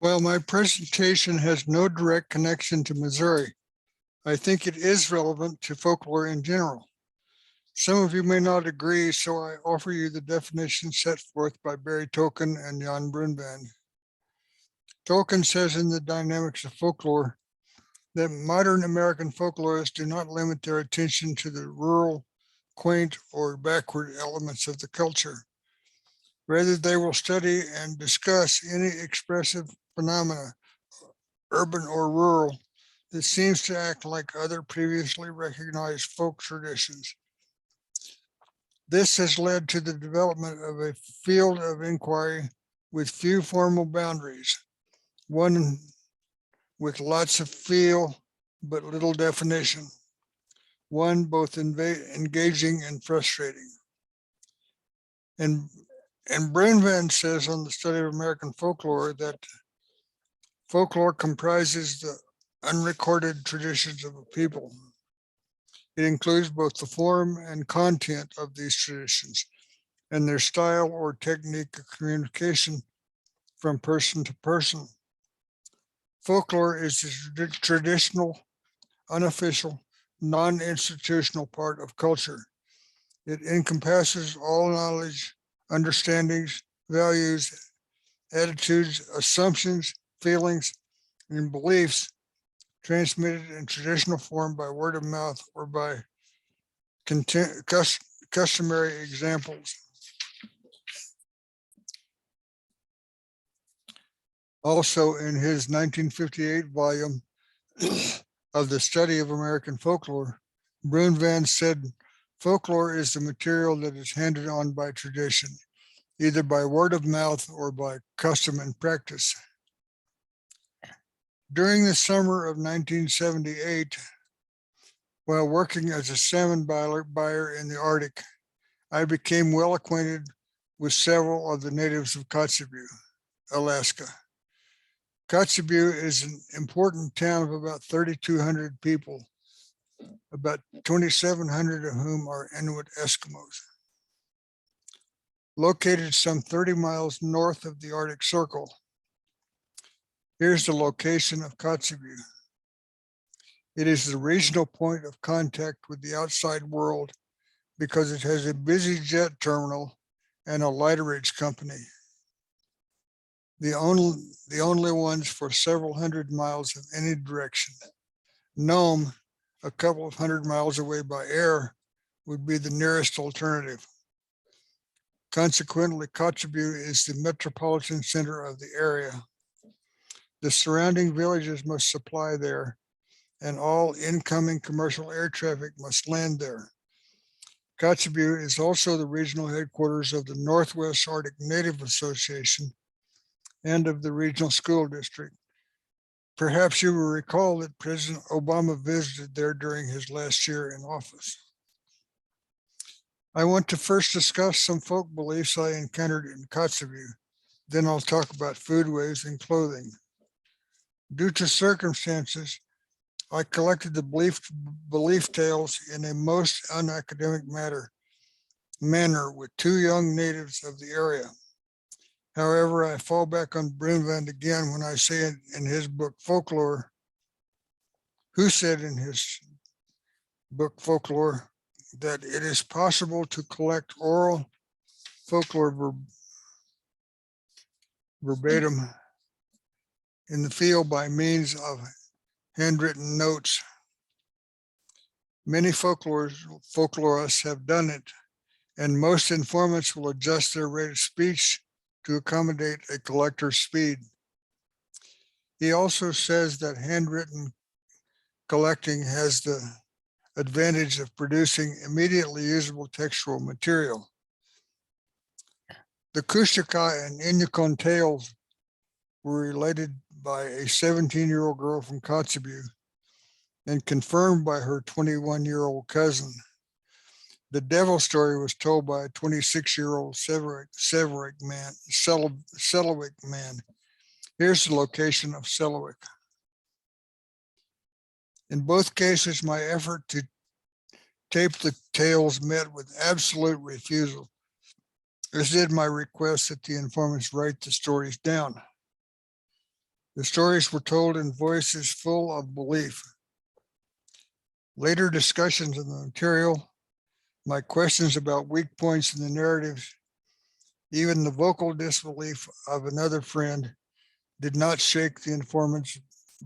While my presentation has no direct connection to Missouri, I think it is relevant to folklore in general. Some of you may not agree, so I offer you the definition set forth by Barry Tolkien and Jan Brunvand. Tolkien says in The Dynamics of Folklore that modern American folklorists do not limit their attention to the rural, quaint, or backward elements of the culture. Rather, they will study and discuss any expressive phenomena, urban or rural, that seems to act like other previously recognized folk traditions. This has led to the development of a field of inquiry with few formal boundaries, one with lots of feel but little definition, one both engaging and frustrating. And Brunvand says on the study of American folklore that folklore comprises the unrecorded traditions of a people. It includes both the form and content of these traditions and their style or technique of communication from person to person. Folklore is the traditional, unofficial, non-institutional part of culture. It encompasses all knowledge, understandings, values, attitudes, assumptions, feelings, and beliefs transmitted in traditional form by word of mouth or by customary examples. Also, in his 1958 volume of the Study of American Folklore, Brunvand said, folklore is the material that is handed on by tradition, either by word of mouth or by custom and practice. During the summer of 1978, while working as a salmon buyer in the Arctic, I became well acquainted with several of the natives of Kotzebue, Alaska. Kotzebue is an important town of about 3,200 people, about 2,700 of whom are Inuit Eskimos. Located some 30 miles north of the Arctic Circle, here's the location of Kotzebue. It is the regional point of contact with the outside world because it has a busy jet terminal and a lighterage company, the only ones for several hundred miles of any direction. Nome, a couple of hundred miles away by air, would be the nearest alternative. Consequently, Kotzebue is the metropolitan center of the area. The surrounding villages must supply there, and all incoming commercial air traffic must land there. Kotzebue is also the regional headquarters of the Northwest Arctic Native Association and of the regional school district. Perhaps you will recall that President Obama visited there during his last year in office. I want to first discuss some folk beliefs I encountered in Kotzebue. Then I'll talk about foodways and clothing. Due to circumstances, I collected the belief tales in a most unacademic manner with two young natives of the area. However, I fall back on Brunvand again when I say in his book, Folklore, who said in his book, Folklore, that it is possible to collect oral folklore verbatim in the field by means of handwritten notes. Many folklorists have done it, and most informants will adjust their rate of speech to accommodate a collector's speed. He also says that handwritten collecting has the advantage of producing immediately usable textual material. The Kushtaka and Inyukon tales were related by a 17-year-old girl from Kotzebue and confirmed by her 21-year-old cousin. The devil story was told by a 26-year-old Selawik man. Here's the location of Selawik. In both cases, my effort to tape the tales met with absolute refusal, as did my request that the informants write the stories down. The stories were told in voices full of belief. Later discussions of the material, my questions about weak points in the narrative, even the vocal disbelief of another friend did not shake the informant's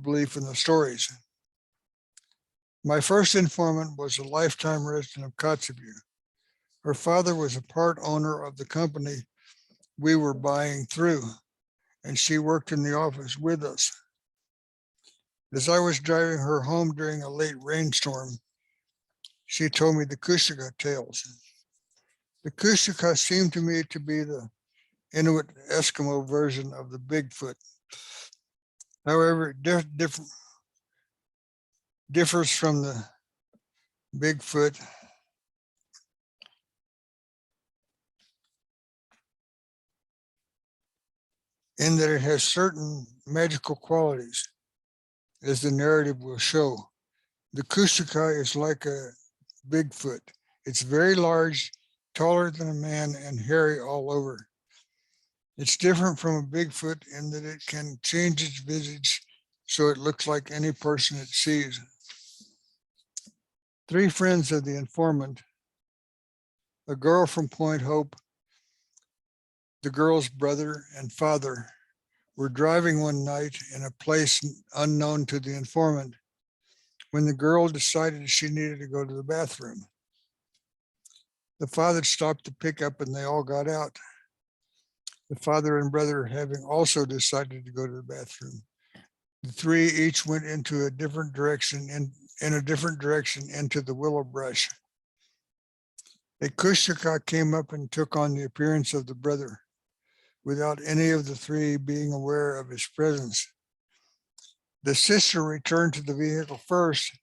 belief in the stories. My first informant was a lifetime resident of Kotzebue. Her father was a part owner of the company we were buying through, and she worked in the office with us. As I was driving her home during a late rainstorm, she told me the Kushika tales. The Kushika seemed to me to be the Inuit Eskimo version of the Bigfoot. However, it differs from the Bigfoot in that it has certain magical qualities, as the narrative will show. The Kushika is like a Bigfoot. It's very large, taller than a man, and hairy all over. It's different from a Bigfoot in that it can change its visage so it looks like any person it sees. 3 friends of the informant, a girl from Point Hope, the girl's brother and father, were driving one night in a place unknown to the informant when the girl decided she needed to go to the bathroom. The father stopped the pickup and they all got out. The father and brother having also decided to go to the bathroom. The 3 each went into a different direction in a different direction into the willow brush. A Kushika came up and took on the appearance of the brother without any of the 3 being aware of his presence. The sister returned to the vehicle first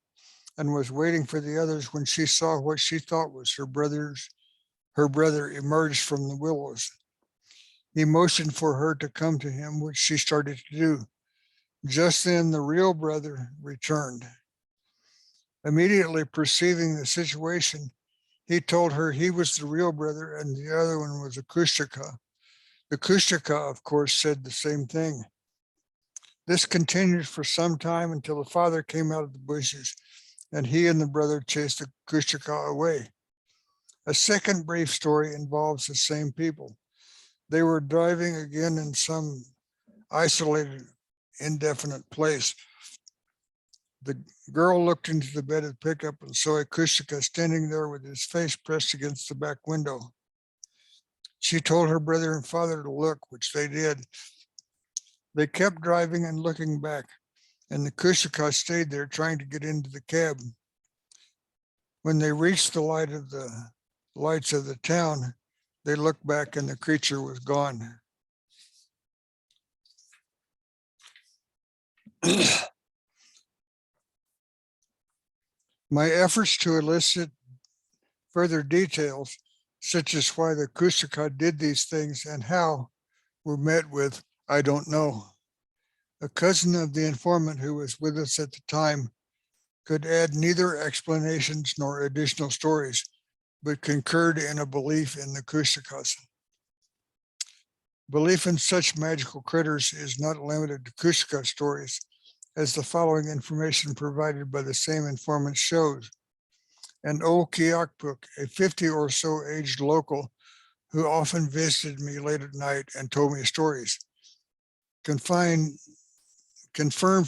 and was waiting for the others when she saw what she thought was her brother emerged from the willows. He motioned for her to come to him, which she started to do. Just then, the real brother returned. Immediately perceiving the situation, he told her he was the real brother and the other one was a Kushika. The Kushika, of course, said the same thing. This continued for some time until the father came out of the bushes and he and the brother chased the Kushika away. A second brief story involves the same people. They were driving again in some isolated, indefinite place. The girl looked into the bed of the pickup and saw a Kushika standing there with his face pressed against the back window. She told her brother and father to look, which they did. They kept driving and looking back, and the Kushika stayed there trying to get into the cab. When they reached the lights of the town, they looked back and the creature was gone. My efforts to elicit further details, such as why the Kushika did these things and how, were met with, "I don't know." A cousin of the informant who was with us at the time could add neither explanations nor additional stories, but concurred in a belief in the Kushikas. Belief in such magical critters is not limited to Kushika stories, as the following information provided by the same informant shows. An old Kiakpuk, a 50 or so aged local who often visited me late at night and told me stories, confirmed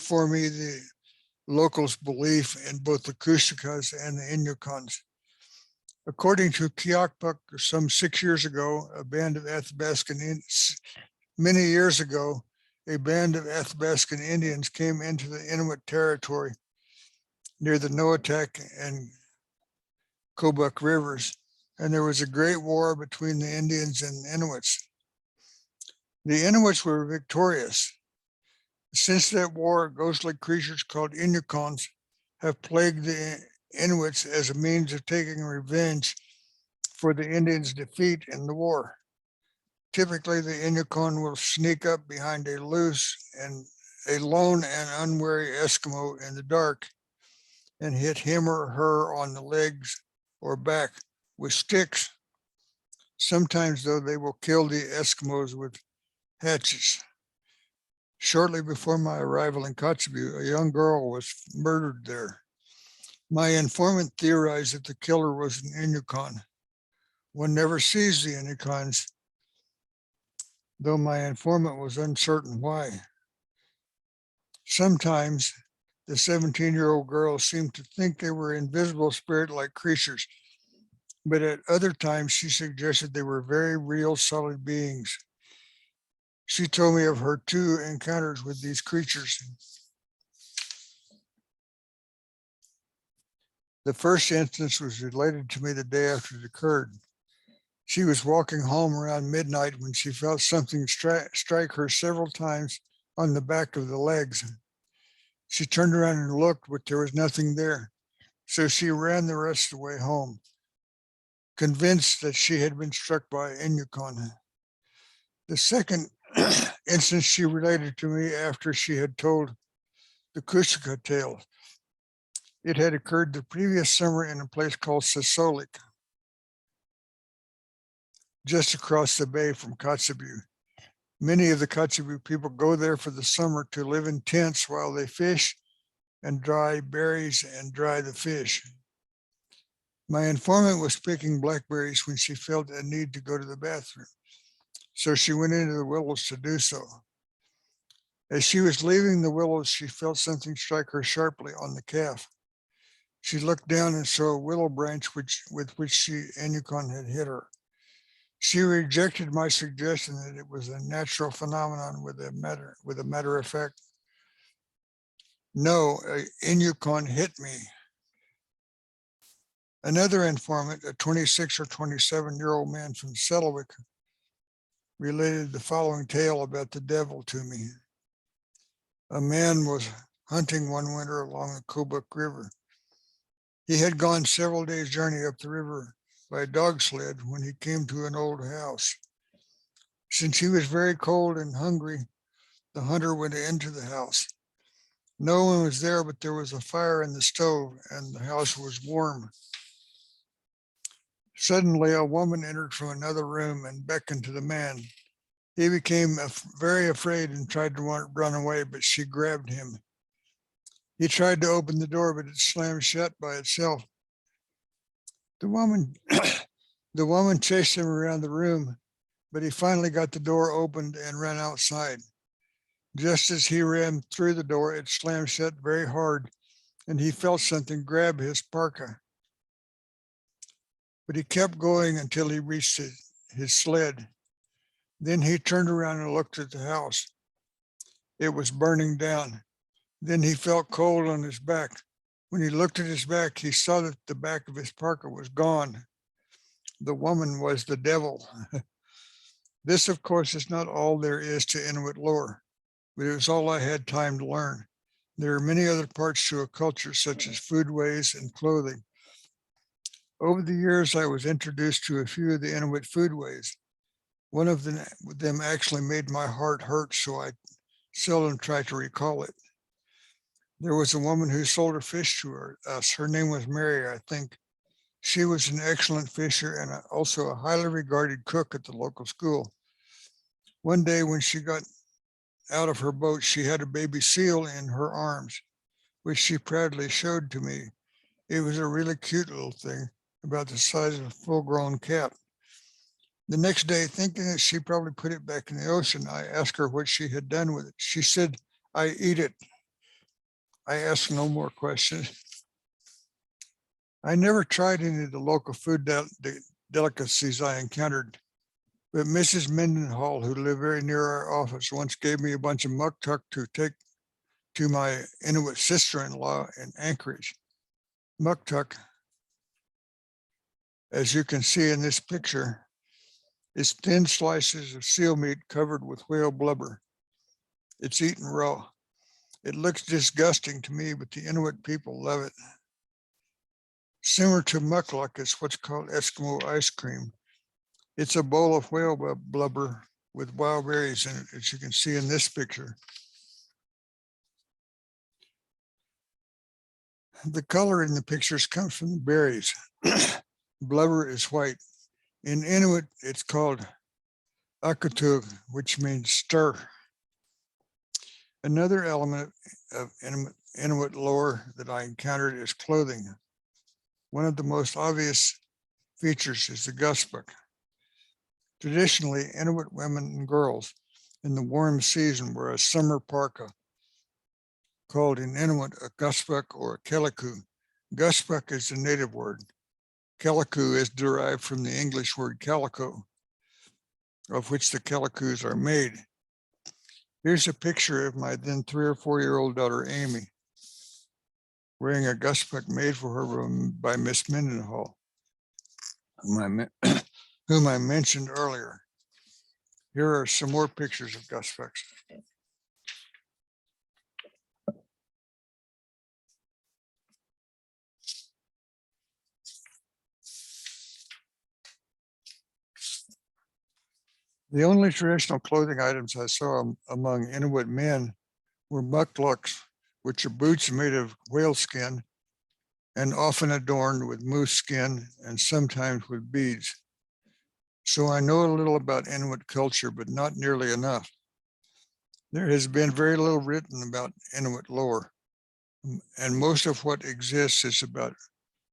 for me the locals' belief in both the Kushikas and the Inuits. According to Kiakpuk, some 6 years ago, many years ago, a band of Athabascan Indians came into the Inuit territory near the Noatak and Kobuk rivers, and there was a great war between the Indians and the Inuits. The Inuits were victorious. Since that war, ghostly creatures called Inuits have plagued the Inuits as a means of taking revenge for the Indians' defeat in the war. Typically, the Inuit will sneak up behind a lone and unwary Eskimo in the dark and hit him or her on the legs or back with sticks. Sometimes, though, they will kill the Eskimos with hatchets. Shortly before my arrival in Kotzebue, a young girl was murdered there. My informant theorized that the killer was an Inuit. One never sees the Inuits, though my informant was uncertain why. Sometimes the 17-year-old girl seemed to think they were invisible spirit-like creatures, but at other times she suggested they were very real, solid beings. She told me of her 2 encounters with these creatures. The first instance was related to me the day after it occurred. She was walking home around midnight when she felt something strike her several times on the back of the legs. She turned around and looked, but there was nothing there. So she ran the rest of the way home, convinced that she had been struck by Inuit. The second instance she related to me after she had told the Kusika tale. It had occurred the previous summer in a place called Sasolik, just across the bay from Kotzebue. Many of the Kotzebue people go there for the summer to live in tents while they fish and dry berries and dry the fish. My informant was picking blackberries when she felt a need to go to the bathroom, so she went into the willows to do so. As she was leaving the willows, she felt something strike her sharply on the calf. She looked down and saw a willow branch with which Inuit had hit her. She rejected my suggestion that it was a natural phenomenon with a matter of fact. No, Inuit hit me. Another informant, a 26 or 27-year-old man from Selawik, related the following tale about the devil to me. A man was hunting one winter along the Kobuk River. He had gone several days' journey up the river by dog sled when he came to an old house. Since he was very cold and hungry, the hunter went into the house. No one was there, but there was a fire in the stove and the house was warm. Suddenly, a woman entered from another room and beckoned to the man. He became very afraid and tried to run away, but she grabbed him. He tried to open the door, but it slammed shut by itself. The woman chased him around the room, but he finally got the door opened and ran outside. Just as he ran through the door, it slammed shut very hard, and he felt something grab his parka. But he kept going until he reached his sled. Then he turned around and looked at the house. It was burning down. Then he felt cold on his back. When he looked at his back, he saw that the back of his parka was gone. The woman was the devil. This, of course, is not all there is to Inuit lore, but it was all I had time to learn. There are many other parts to a culture, such as foodways and clothing. Over the years, I was introduced to a few of the Inuit foodways. One of them actually made my heart hurt, so I seldom try to recall it. There was a woman who sold her fish to us. Her name was Mary, I think. She was an excellent fisher and also a highly regarded cook at the local school. One day when she got out of her boat, she had a baby seal in her arms, which she proudly showed to me. It was a really cute little thing, about the size of a full-grown cat. The next day, thinking that she probably put it back in the ocean, I asked her what she had done with it. She said, "I eat it." I asked no more questions. I never tried any of the local food delicacies I encountered, but Mrs. Mendenhall, who lived very near our office, once gave me a bunch of muktuk to take to my Inuit sister-in-law in Anchorage. Muktuk, as you can see in this picture, is thin slices of seal meat covered with whale blubber. It's eaten raw. It looks disgusting to me, but the Inuit people love it. Similar to mukluk is what's called Eskimo ice cream. It's a bowl of whale blubber with wild berries in it, as you can see in this picture. The color in the pictures comes from the berries. Blubber is white. In Inuit, it's called akatug, which means stir. Another element of Inuit lore that I encountered is clothing. One of the most obvious features is the gusbook. Traditionally, Inuit women and girls in the warm season wear a summer parka called in Inuit a gusbook or a keliku. Gusbook is the native word. Keliku is derived from the English word calico, of which the kelikus are made. Here's a picture of my then 3 or 4-year-old daughter, Amy, wearing a gusbook made for her by Miss Mendenhall, whom I mentioned earlier. Here are some more pictures of gusbooks. The only traditional clothing items I saw among Inuit men were mucklucks, which are boots made of whale skin and often adorned with moose skin and sometimes with beads. So I know a little about Inuit culture, but not nearly enough. There has been very little written about Inuit lore, and most of what exists is about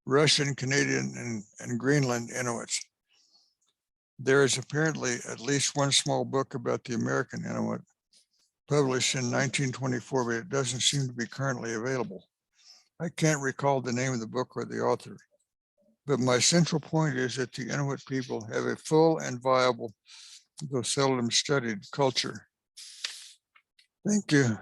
Russian, Canadian, and Greenland Inuits. There is apparently at least one small book about the American Inuit published in 1924, but it doesn't seem to be currently available. I can't recall the name of the book or the author, but my central point is that the Inuit people have a full and viable, though seldom studied, culture. Thank you.